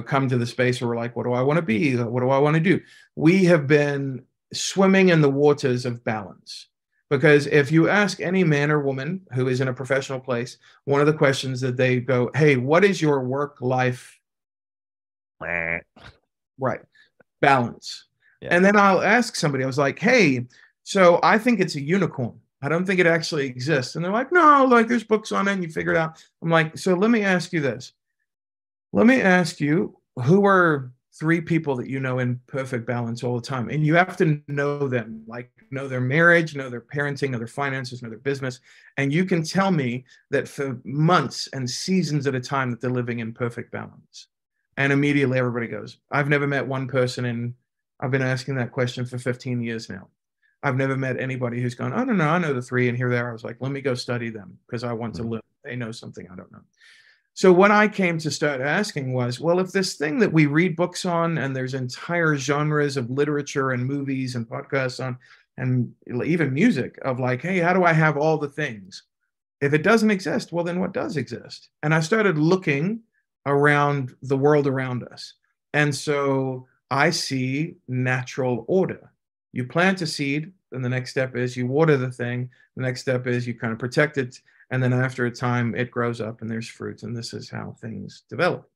come to the space where we're like, what do I want to be? What do I want to do? We have been swimming in the waters of balance. Because if you ask any man or woman who is in a professional place, one of the questions that they go, hey, what is your work-life balance? Yeah. And then I'll ask somebody, I was like, hey, so I think it's a unicorn. I don't think it actually exists. And they're like, no, like, there's books on it and you figure it out. I'm like, so let me ask you this. Let me ask you, who are 3 people that you know in perfect balance all the time? And you have to know them, like, know their marriage, know their parenting, know their finances, know their business. And you can tell me that for months and seasons at a time that they're living in perfect balance. And immediately everybody goes, I've never met one person, I've been asking that question for 15 years now. I've never met anybody who's gone, oh, no, I know the 3, and here they are. I was like, let me go study them, because I want to live. They know something I don't know. So what I came to start asking was, well, if this thing that we read books on, and there's entire genres of literature and movies and podcasts on, and even music, of like, hey, how do I have all the things? If it doesn't exist, well, then what does exist? And I started looking around the world around us. And so I see natural order. You plant a seed, then the next step is you water the thing. The next step is you kind of protect it. And then after a time, it grows up and there's fruit. And this is how things develop.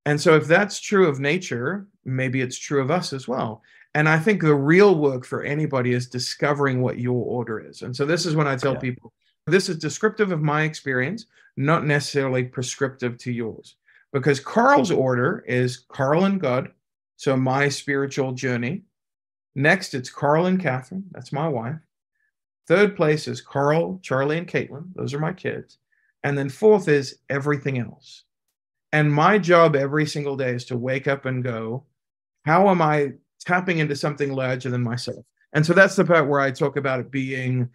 And so if that's true of nature, maybe it's true of us as well. And I think the real work for anybody is discovering what your order is. And so this is when I tell people, this is descriptive of my experience, not necessarily prescriptive to yours. Because Carl's order is Carl and God, so my spiritual journey. Next, it's Carl and Catherine. That's my wife. Third place is Carl, Charlie, and Caitlin. Those are my kids. And then fourth is everything else. And my job every single day is to wake up and go, how am I tapping into something larger than myself? And so that's the part where I talk about it being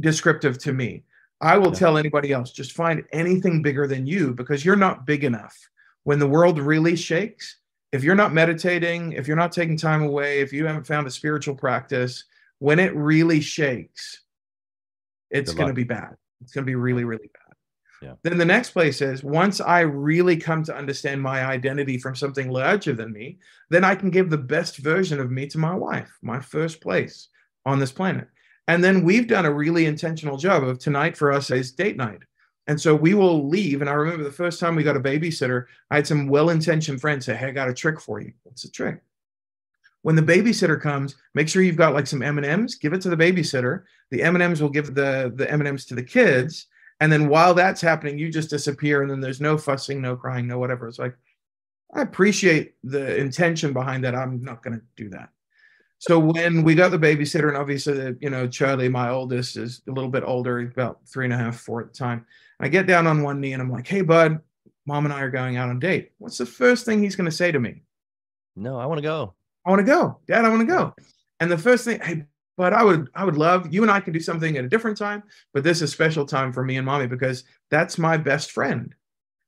descriptive to me. I will tell anybody else, just find anything bigger than you, because you're not big enough. When the world really shakes, if you're not meditating, if you're not taking time away, if you haven't found a spiritual practice, when it really shakes, it's going to be bad. It's going to be really, really bad. Yeah. Then the next place is, once I really come to understand my identity from something larger than me, then I can give the best version of me to my wife, my first place on this planet. And then we've done a really intentional job of, tonight for us is date night. And so we will leave. And I remember the first time we got a babysitter, I had some well-intentioned friends say, hey, I got a trick for you. What's the trick? When the babysitter comes, make sure you've got like some M&Ms, give it to the babysitter. The M&Ms will give the M&Ms to the kids. And then while that's happening, you just disappear. And then there's no fussing, no crying, no whatever. It's like, I appreciate the intention behind that. I'm not going to do that. So when we got the babysitter, and obviously, Charlie, my oldest, is a little bit older, he's about 3.5, 4 at the time. I get down on one knee and I'm like, hey, bud, mom and I are going out on a date. What's the first thing he's going to say to me? No, I want to go. I want to go. Dad, I want to go. And the first thing, hey, but I would love, you and I can do something at a different time, but this is a special time for me and mommy because that's my best friend.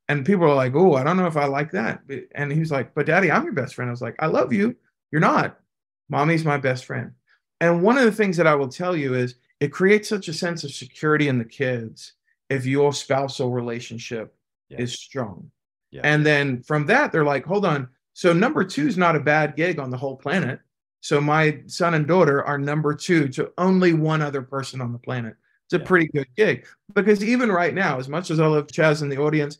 And people are like, oh, I don't know if I like that. And he was like, but daddy, I'm your best friend. I was like, I love you. You're not. Mommy's my best friend. And one of the things that I will tell you is it creates such a sense of security in the kids if your spousal relationship is strong. Yeah. And then from that, they're like, hold on. So number 2 is not a bad gig on the whole planet. So my son and daughter are number 2 to only one other person on the planet. It's a pretty good gig. Because even right now, as much as I love Chaz in the audience,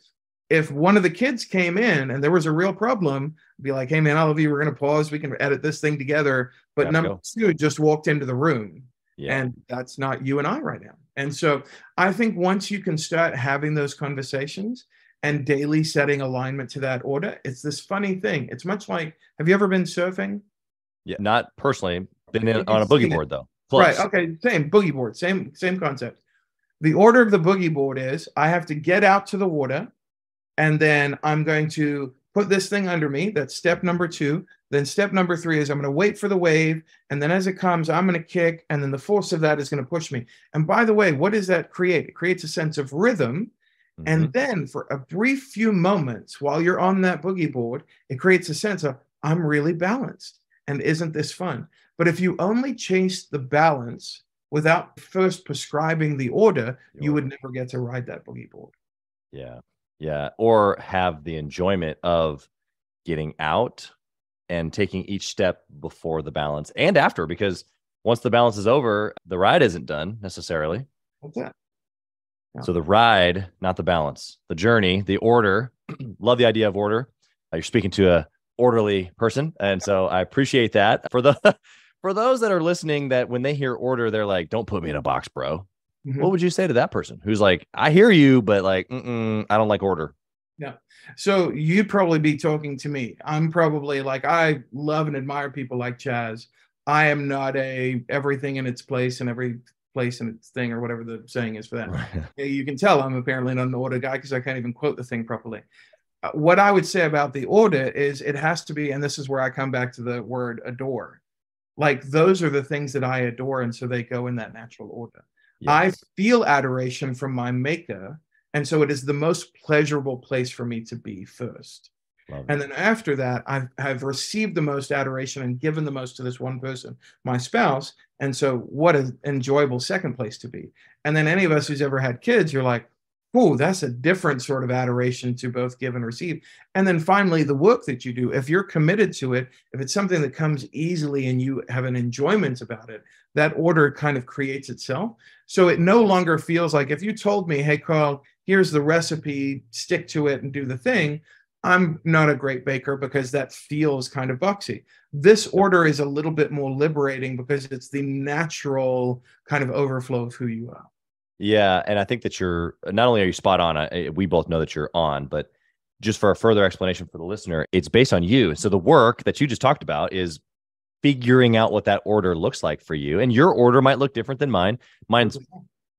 if one of the kids came in and there was a real problem, I'd be like, hey, man, I love you. We're going to pause. We can edit this thing together. But number 2 just walked into the room. Yeah. And that's not you and I right now. And so I think once you can start having those conversations and daily setting alignment to that order, it's this funny thing. It's much like, have you ever been surfing? Yeah, not personally. Been on a boogie board, though. Close. Right. Okay. Same boogie board. Same concept. The order of the boogie board is I have to get out to the water. And then I'm going to put this thing under me. That's step number 2. Then step number 3 is I'm going to wait for the wave. And then as it comes, I'm going to kick. And then the force of that is going to push me. And by the way, what does that create? It creates a sense of rhythm. Mm-hmm. And then for a brief few moments while you're on that boogie board, it creates a sense of I'm really balanced. And isn't this fun? But if you only chase the balance without first prescribing the order, you would never get to ride that boogie board. Yeah. Yeah. Or have the enjoyment of getting out and taking each step before the balance and after, because once the balance is over, the ride isn't done necessarily. What's that? Yeah. So the ride, not the balance, the journey, the order. Love the idea of order. You're speaking to a orderly person. And so I appreciate that. For those that are listening, that when they hear order, they're like, don't put me in a box, bro. Mm-hmm. What would you say to that person who's like, I hear you, but like, I don't like order? Yeah. So you'd probably be talking to me. I'm probably like, I love and admire people like Chaz. I am not a everything in its place and every place in its thing, or whatever the saying is for that. You can tell I'm apparently not an order guy because I can't even quote the thing properly. What I would say about the order is it has to be, and this is where I come back to the word adore. Like those are the things that I adore. And so they go in that natural order. Yes. I feel adoration from my maker. And so it is the most pleasurable place for me to be first. And then after that, I've received the most adoration and given the most to this one person, my spouse. And so what an enjoyable second place to be. And then any of us who's ever had kids, you're like, oh, that's a different sort of adoration to both give and receive. And then finally, the work that you do, if you're committed to it, if it's something that comes easily and you have an enjoyment about it, that order kind of creates itself. So it no longer feels like if you told me, hey, Carl, here's the recipe, stick to it and do the thing. I'm not a great baker because that feels kind of boxy. This order is a little bit more liberating because it's the natural kind of overflow of who you are. Yeah. And I think that you're not only are you spot on, we both know that you're on, but just for a further explanation for the listener, it's based on you. So the work that you just talked about is figuring out what that order looks like for you. And your order might look different than mine. Mine's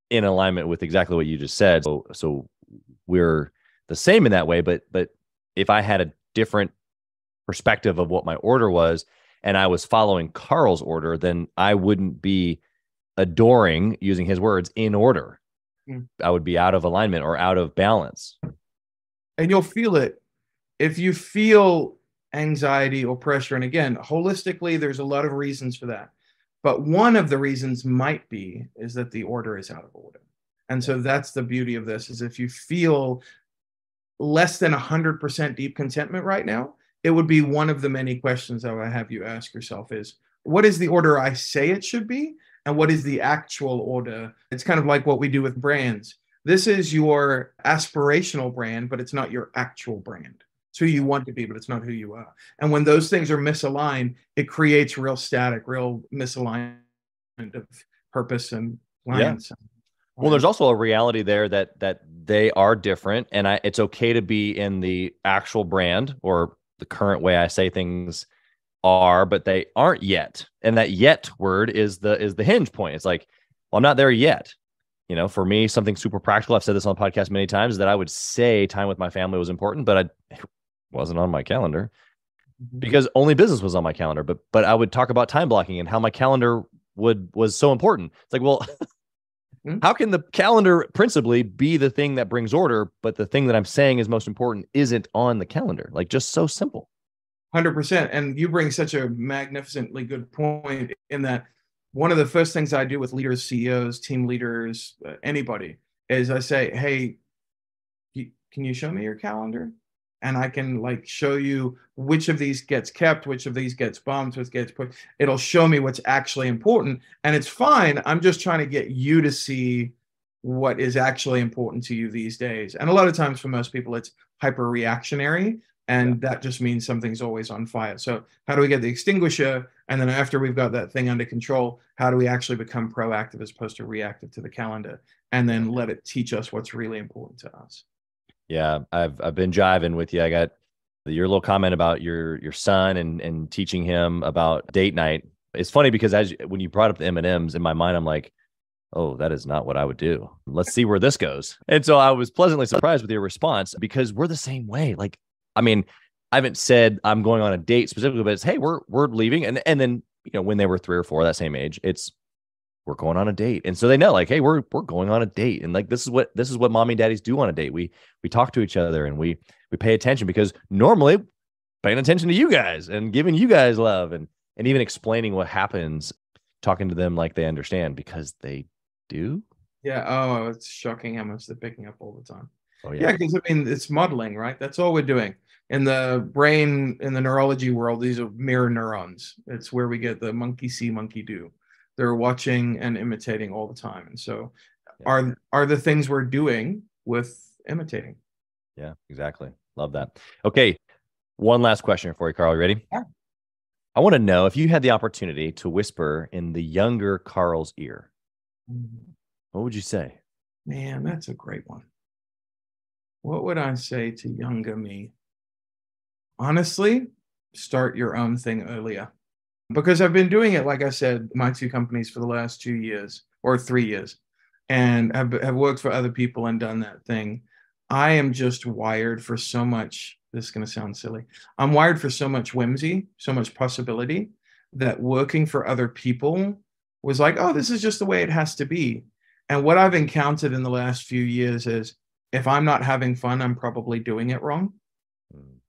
in alignment with exactly what you just said. So we're the same in that way, but if I had a different perspective of what my order was and I was following Carl's order, then I wouldn't be adoring, using his words, in order. I would be out of alignment or out of balance. And you'll feel it. If you feel anxiety or pressure, and again, holistically, there's a lot of reasons for that. But one of the reasons might be is that the order is out of order. And so that's the beauty of this, is if you feel less than 100% deep contentment right now, it would be one of the many questions that I have you ask yourself is, what is the order I say it should be? And what is the actual order? It's kind of like what we do with brands. This is your aspirational brand, but it's not your actual brand. It's who you want to be, but it's not who you are. And when those things are misaligned, it creates real static, real misalignment of purpose and plans. Well, there's also a reality there that they are different, and it's okay to be in the actual brand or the current way I say things are, but they aren't yet. And that yet word is the hinge point. It's like, well, I'm not there yet. For me, something super practical, I've said this on the podcast many times, is that I would say time with my family was important, but it wasn't on my calendar because only business was on my calendar. But I would talk about time blocking and how my calendar was so important. It's like, well, how can the calendar principally be the thing that brings order, but the thing that I'm saying is most important isn't on the calendar? Like, just so simple. 100%. And you bring such a magnificently good point in that one of the first things I do with leaders, CEOs, team leaders, anybody, is I say, hey, can you show me your calendar? And I can show you which of these gets kept, which of these gets bumped, which gets put. It'll show me what's actually important. And it's fine. I'm just trying to get you to see what is actually important to you these days. And a lot of times for most people, it's hyper reactionary. And that just means something's always on fire. So how do we get the extinguisher? And then after we've got that thing under control, how do we actually become proactive as opposed to reactive to the calendar? And then let it teach us what's really important to us. Yeah, I've been jiving with you. I got your little comment about your son and teaching him about date night. It's funny because when you brought up the M&Ms, in my mind, I'm like, oh, that is not what I would do. Let's see where this goes. And so I was pleasantly surprised with your response because we're the same way. I haven't said I'm going on a date specifically, but it's, hey, we're leaving. And then, when they were 3 or 4, that same age, it's, we're going on a date. And so they know hey, we're going on a date. And this is what mommy and daddies do on a date. We talk to each other and we pay attention because normally paying attention to you guys and giving you guys love and even explaining what happens, talking to them like they understand because they do. Yeah. Oh, it's shocking how much they're picking up all the time. Oh, yeah. Because it's modeling, right? That's all we're doing. In the brain, in the neurology world, these are mirror neurons. It's where we get the monkey see, monkey do. They're watching and imitating all the time. And so are the things we're doing with imitating. Yeah, exactly. Love that. Okay. One last question for you, Carl. You ready? Yeah. I want to know if you had the opportunity to whisper in the younger Carl's ear, what would you say? Man, that's a great one. What would I say to younger me? Honestly, start your own thing earlier. Because I've been doing it, like I said, my 2 companies for the last 2 years or 3 years, and have worked for other people and done that thing. I am just wired for so much. This is going to sound silly. I'm wired for so much whimsy, so much possibility that working for other people was like, oh, this is just the way it has to be. And what I've encountered in the last few years is if I'm not having fun, I'm probably doing it wrong.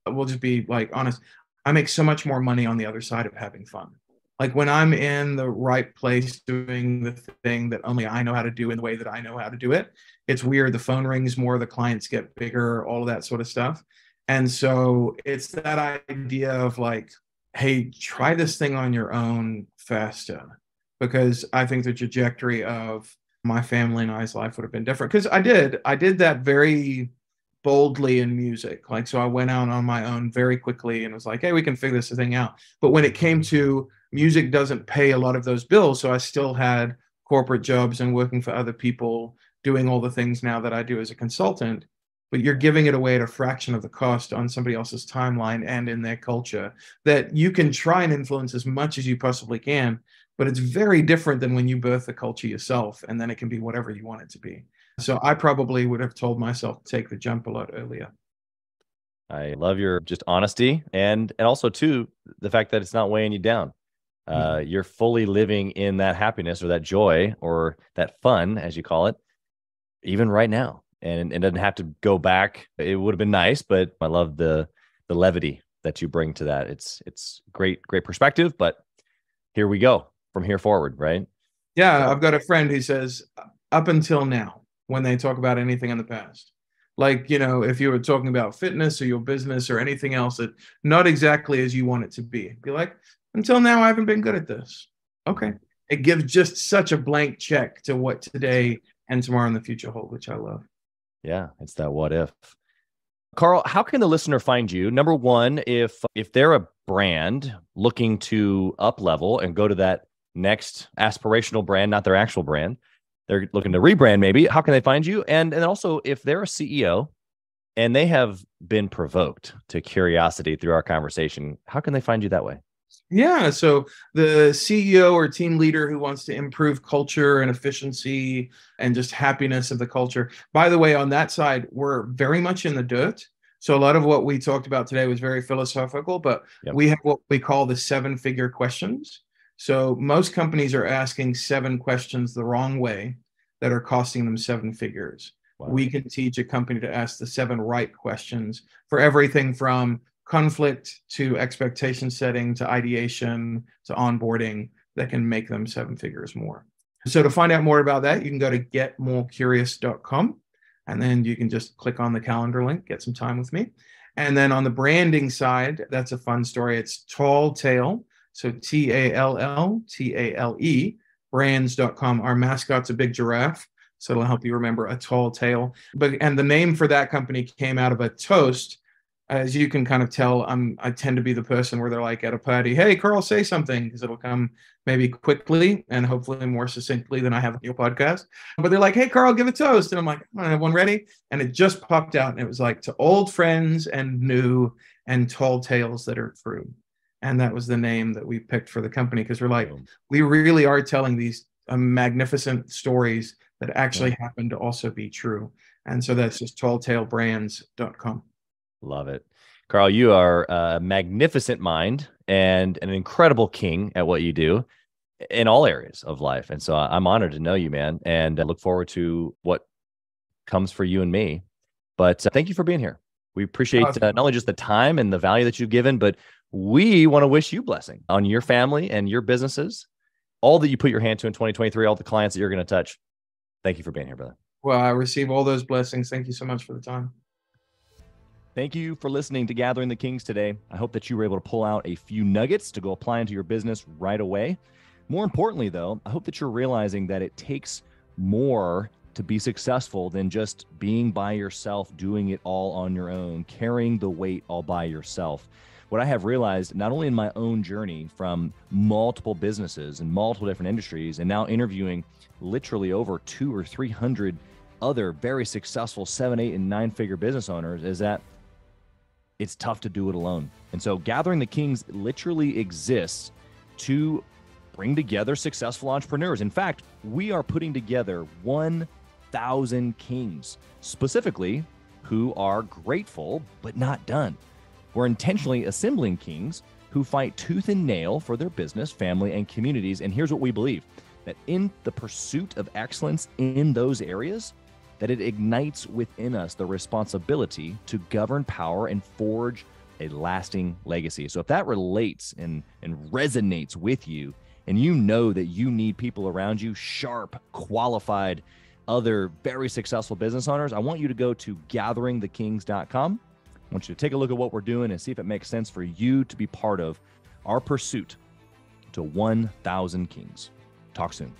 We'll just be honest. I make so much more money on the other side of having fun. When I'm in the right place doing the thing that only I know how to do in the way that I know how to do it, it's weird. The phone rings more, the clients get bigger, all of that sort of stuff. And so it's that idea of hey, try this thing on your own faster. Because I think the trajectory of my family and I's life would have been different. Because I did that very boldly in music. So I went out on my own very quickly and was like, hey, we can figure this thing out. But when it came to music doesn't pay a lot of those bills. So I still had corporate jobs and working for other people, doing all the things now that I do as a consultant. But you're giving it away at a fraction of the cost on somebody else's timeline and in their culture that you can try and influence as much as you possibly can. But it's very different than when you birth the culture yourself, and then it can be whatever you want it to be. So I probably would have told myself to take the jump a lot earlier. I love your just honesty and also too, the fact that it's not weighing you down. You're fully living in that happiness or that joy or that fun, as you call it, even right now. And it doesn't have to go back. It would have been nice, but I love the levity that you bring to that. It's great perspective, but here we go from here forward, right? Yeah. I've got a friend who says up until now, when they talk about anything in the past, if you were talking about fitness or your business or anything else that not exactly as you want it to be like, until now, I haven't been good at this. Okay. It gives just such a blank check to what today and tomorrow and the future hold, which I love. Yeah. It's that what if. Carl, how can the listener find you? Number one, if they're a brand looking to up level and go to that next aspirational brand, not their actual brand, they're looking to rebrand maybe, how can they find you? And also, if they're a CEO and they have been provoked to curiosity through our conversation, how can they find you that way? Yeah, so the CEO or team leader who wants to improve culture and efficiency and just happiness of the culture. By the way, on that side, we're very much in the dirt. So a lot of what we talked about today was very philosophical, but we have what we call the 7-figure questions. So most companies are asking 7 questions the wrong way that are costing them 7 figures. Wow. We can teach a company to ask the 7 right questions for everything from conflict to expectation setting to ideation to onboarding that can make them 7 figures more. So to find out more about that, you can go to getmorecurious.com, and then you can just click on the calendar link, get some time with me. And then on the branding side, that's a fun story. It's Tall Tale, so TALLTALE, brands.com. Our mascot's a big giraffe, so it'll help you remember a tall tale. And the name for that company came out of a toast. As you can kind of tell, I tend to be the person where they're like at a party, hey, Carl, say something, because it'll come maybe quickly and hopefully more succinctly than I have on your podcast. But they're like, hey, Carl, give a toast. And I'm like, I have one ready. And it just popped out. And it was like, to old friends and new and tall tales that are true. And that was the name that we picked for the company, because we're like, we really are telling these magnificent stories that actually happen to also be true. And so that's just talltalebrands.com. Love it. Carl, you are a magnificent mind and an incredible king at what you do in all areas of life. And so I'm honored to know you, man, and I look forward to what comes for you and me. But thank you for being here. We appreciate not only just the time and the value that you've given, but we want to wish you blessing on your family and your businesses, all that you put your hand to in 2023, all the clients that you're going to touch. Thank you for being here, brother. Well, I receive all those blessings. Thank you so much for the time. Thank you for listening to Gathering the Kings today. I hope that you were able to pull out a few nuggets to go apply into your business right away. More importantly, though, I hope that you're realizing that it takes more to be successful than just being by yourself, doing it all on your own, carrying the weight all by yourself. What I have realized, not only in my own journey from multiple businesses and multiple different industries, and now interviewing literally over 200 or 300 other very successful 7, 8, and 9-figure business owners, is that it's tough to do it alone. And so Gathering the Kings literally exists to bring together successful entrepreneurs. In fact, we are putting together 1,000 kings, specifically who are grateful but not done. We're intentionally assembling kings who fight tooth and nail for their business, family, and communities. And here's what we believe, that in the pursuit of excellence in those areas, that it ignites within us the responsibility to govern power and forge a lasting legacy. So if that relates and resonates with you, and you know that you need people around you, sharp, qualified, other very successful business owners, I want you to go to gatheringthekings.com. I want you to take a look at what we're doing and see if it makes sense for you to be part of our pursuit to 1,000 kings. Talk soon.